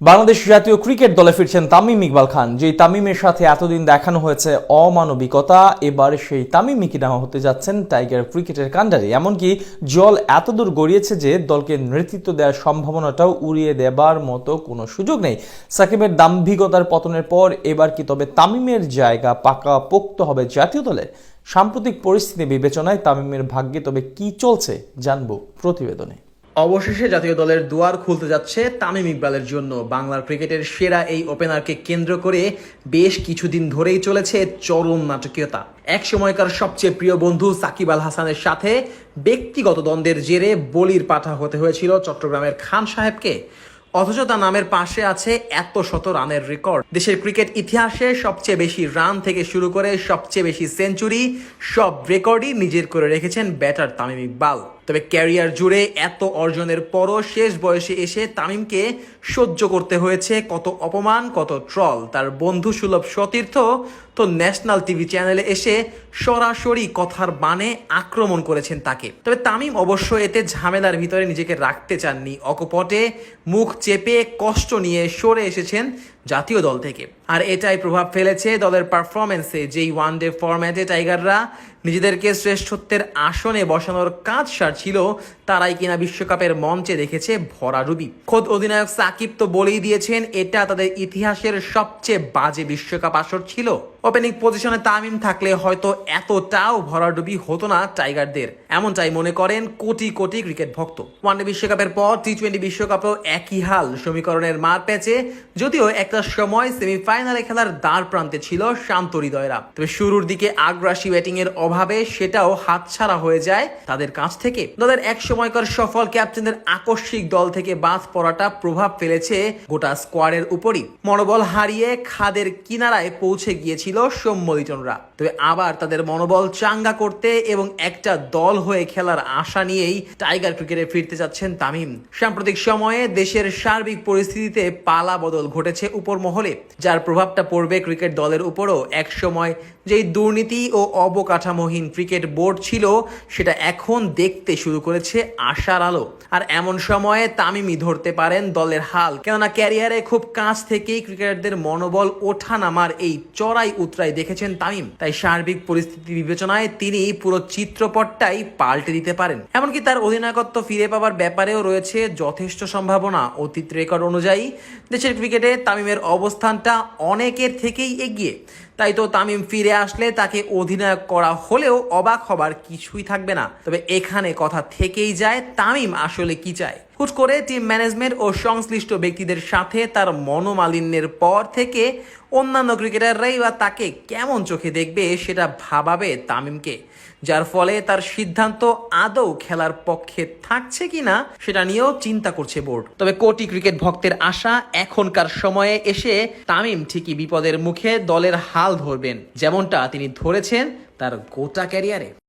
বাংলাদেশ জাতীয় ক্রিকেট দলে ফিরছেন তামিম ইকবাল খান। যেই তামিমের সাথে এতদিন দেখানো হয়েছে অমানবিকতা, এবার সেই তামিমই কিনা হতে যাচ্ছেন টাইগার ক্রিকেটের কাণ্ডারি। এমনকি জল এতদূর গড়িয়েছে যে দলকে নেতৃত্ব দেওয়ার সম্ভাবনাটাও উড়িয়ে দেবার মতো কোনো সুযোগ নেই। সাকিবের দাম্ভিকতার পতনের পর এবার কি তবে তামিমের জায়গা পাকাপোক্ত হবে জাতীয় দলে? সাম্প্রতিক পরিস্থিতি বিবেচনায় তামিমের ভাগ্যে তবে কি চলছে জানবো প্রতিবেদনে। অবশেষে জাতীয় দলের দুয়ার খুলতে যাচ্ছে তামিম ইকবালের জন্য। বাংলার ক্রিকেটের সেরা এই ওপেনারকে কেন্দ্র করে বেশ কিছুদিন ধরেই চলেছে চরম নাটকীয়তা। এক সময়কার সবচেয়ে প্রিয় বন্ধু সাকিব আল হাসানের সাথে ব্যক্তিগত দ্বন্দ্বের জেরে বলির পাঠা হতে হয়েছিল চট্টগ্রামের খান সাহেবকে। অথচ তার নামের পাশে আছে এত শত রানের রেকর্ড। দেশের ক্রিকেট ইতিহাসে সবচেয়ে বেশি রান থেকে শুরু করে সবচেয়ে বেশি সেঞ্চুরি, সব রেকর্ডই নিজের করে রেখেছেন ব্যাটার তামিম ইকবাল। তবে ক্যারিয়ার জুড়ে এত অর্জনের পরও শেষ বয়সে এসে তামিমকে সহ্য করতে হয়েছে কত অপমান, কত ট্রল। তার বন্ধু সুলভ সতীর্থ তো ন্যাশনাল টিভি চ্যানেলে এসে সরাসরি কথার বানে আক্রমণ করেছেন তাকে। তবে তামিম অবশ্য এতে ঝামেলার ভিতরে নিজেকে রাখতে চাননি। অকপটে মুখ চেপে কষ্ট নিয়ে সরে এসেছেন জাতীয় দল থেকে। আর এটাই প্রভাব ফেলেছে দলের পারফরমেন্সে। যেই ওয়ানডে ফরম্যাটে টাইগাররা নিজেদেরকে শ্রেষ্ঠত্বের আসনে বসানোর কাজ সারছিল, তারাই কিনা বিশ্বকাপের মঞ্চে দেখেছে ভরাডুবি। খোদ অধিনায়ক সাকিব তো বলেই দিয়েছেন এটা তাদের ইতিহাসের সবচেয়ে বাজে বিশ্বকাপ আসর ছিল। ওপেনিং পজিশনে তামিম থাকলে হয়তো এতটাও ভরাডুবি হতো না টাইগারদের, এমনটাই মনে করেন কোটি কোটি ক্রিকেট ভক্ত। ওয়ানডে বিশ্বকাপের পর টি-20 বিশ্বকাপেও একই হাল সমীকরণের মার প্যাচে। যদিও একটা সময় সেমিফাইনালে খেলার দ্বার প্রান্তে ছিল শান্ত হৃদয়রা, তবে শুরুর দিকে আগ্রাসী ব্যাটিং এর অভাবে সেটাও হাতছাড়া হয়ে যায় তাদের কাছ থেকে। দলের এক সময়কার সফল ক্যাপ্টেনদের আকস্মিক দল থেকে বাদ পড়াটা প্রভাব ফেলেছে গোটা স্কোয়াডের উপরই। মনোবল হারিয়ে খাদের কিনারায় পৌঁছে গিয়েছিল সৌম্য লিটনরা। তবে আবার তাদের মনোবল চাঙ্গা করতে এবং একটা দল হয়ে খেলার আশা নিয়েই টাইগার ক্রিকেটে ফিরতে যাচ্ছেন তামিম। সাম্প্রতিক সময়ে দেশের সার্বিক পরিস্থিতিতে পালা বদল ঘটেছে উপর মহলে, যার প্রভাবটা পড়বে ক্রিকেট দলের উপরও। এক সময় যেই দুর্নীতি ও অবকাঠামোহীন ক্রিকেট বোর্ড ছিল, সেটা এখন দেখতে শুরু করেছে আশার আলো। আর এমন সময়ে তামিমই ধরতে পারেন দলের হাল, কেননা ক্যারিয়ারে খুব কাছ থেকেই ক্রিকেটারদের মনোবল ওঠা নামার এই চড়াই উতরাই দেখেছেন তামিম। তাই সার্বিক পরিস্থিতি বিবেচনায় তিনি পুরো চিত্রপটটাই পাল্টে দিতে পারেন। এমনকি তার অধিনায়কত্ব ফিরে পাওয়ার ব্যাপারেও রয়েছে যথেষ্ট সম্ভাবনা। অতীত রেকর্ড অনুযায়ী দেশের ক্রিকেটে তামিমের অবস্থানটা অনেকের থেকেই এগিয়ে। তাই তো তামিম ফিরে আসলে তাকে অধিনায়ক করা হলেও অবাক হবার কিছুই থাকবে না। তবে এখানে কথা থেকেই যায় তামিম আসলে কি চায়। হুট করে টিম ম্যানেজমেন্ট ও সংশ্লিষ্ট ব্যক্তিদের সাথে তার মনোমালিন্যের পর থেকে অন্যান্য ক্রিকেটাররাই বা তাকে কেমন চোখে দেখবে সেটা ভাবাবে তামিমকে, যার ফলে তার সিদ্ধান্ত আদৌ খেলার পক্ষে থাকছে কিনা সেটা নিয়েও চিন্তা করছে বোর্ড। তবে কোটি ক্রিকেট ভক্তের আশা, এখনকার সময়ে এসে তামিম ঠিকই বিপদের মুখে দলের হাল ধরবেন, যেমনটা তিনি ধরেছেন তার গোটা ক্যারিয়ারে।